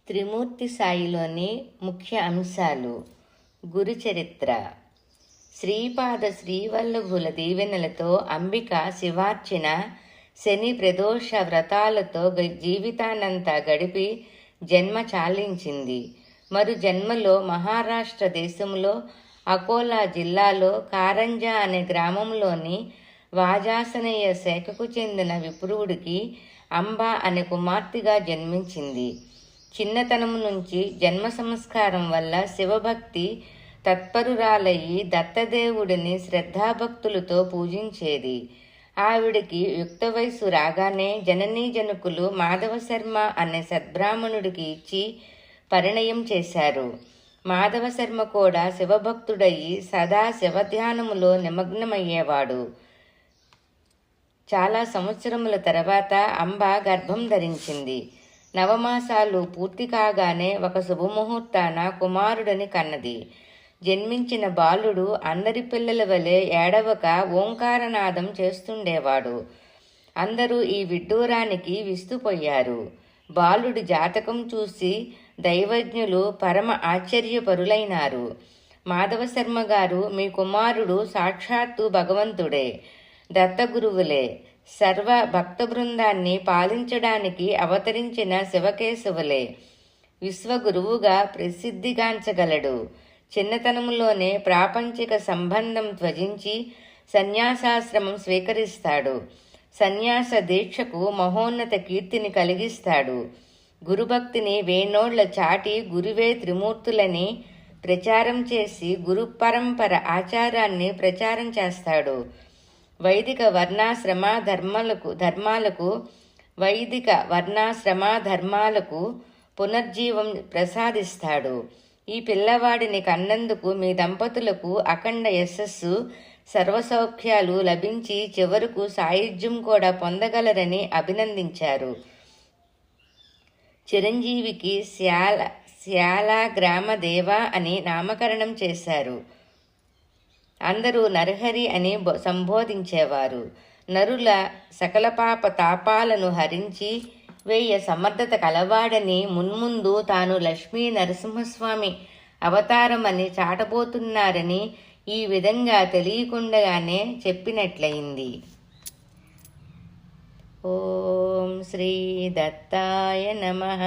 త్రిమూర్తి సాయిలోని ముఖ్య అంశాలు. గురుచరిత్ర. శ్రీపాద శ్రీవల్లభుల దీవెనలతో అంబిక శివార్చన, శని ప్రదోష వ్రతాలతో జీవితానంతా గడిపి జన్మ చాలించింది. మరు జన్మలో మహారాష్ట్ర దేశంలో అకోలా జిల్లాలో కారంజా అనే గ్రామంలోని వాజాసనయ్య శాఖకు చెందిన విప్రువుడికి అంబ అనే కుమార్తెగా జన్మించింది. చిన్నతనం నుంచి జన్మ సంస్కారం వల్ల శివభక్తి తత్పరురాలయ్యి దత్తదేవుడిని శ్రద్ధాభక్తులతో పూజించేది. ఆవిడికి యుక్త వయసు రాగానే జననీ జనకులు మాధవశర్మ అనే సద్బ్రాహ్మణుడికి ఇచ్చి పరిణయం చేశారు. మాధవశర్మ కూడా శివభక్తుడయ్యి సదా శివధ్యానములో నిమగ్నమయ్యేవాడు. చాలా సంవత్సరముల తర్వాత అంబ గర్భం ధరించింది. నవమాసాలు పూర్తి కాగానే ఒక శుభముహూర్తాన కుమారుడిని కన్నది. జన్మించిన బాలుడు అందరి పిల్లల వలె ఏడవక ఓంకారనాదం చేస్తుండేవాడు. అందరూ ఈ విడ్డూరానికి విస్తుపోయారు. బాలుడి జాతకం చూసి దైవజ్ఞులు పరమ ఆశ్చర్యపరులైనారు. మాధవశర్మ గారు, మీ కుమారుడు సాక్షాత్తు భగవంతుడే, దత్తగురువులే, సర్వ భక్త బృందాన్ని పాలించడానికి అవతరించిన శివకేశవులే, విశ్వగురువుగా ప్రసిద్ధిగాంచగలడు. చిన్నతనంలోనే ప్రాపంచిక సంబంధం త్యజించి సన్యాసాశ్రమం స్వీకరిస్తాడు. సన్యాస దీక్షకు మహోన్నత కీర్తిని కలిగిస్తాడు. గురుభక్తిని వేనోళ్ల చాటి గురువే త్రిమూర్తులని ప్రచారం చేసి గురు పరంపర ఆచారాన్ని ప్రచారం చేస్తాడు. వైదిక వర్ణాశ్రమ ధర్మాలకు పునర్జీవం ప్రసాదిస్తాడు. ఈ పిల్లవాడిని కన్నందుకు మీ దంపతులకు అఖండ యశస్సు, సర్వసౌఖ్యాలు లభించి చివరకు సాయుధ్యం కూడా పొందగలరని అభినందించారు. చిరంజీవికి శ్యాల గ్రామ దేవ అని నామకరణం చేశారు. అందరూ నరహరి అని సంబోధించేవారు. నరుల సకల పాప తాపాలను హరించి వేయ సమర్థత కలవాడని, మున్ముందు తాను లక్ష్మీ నరసింహస్వామి అవతారమని చాటబోతున్నారని ఈ విధంగా తెలియకుండానే చెప్పినట్లయింది. ఓం శ్రీ దత్తాయ నమః.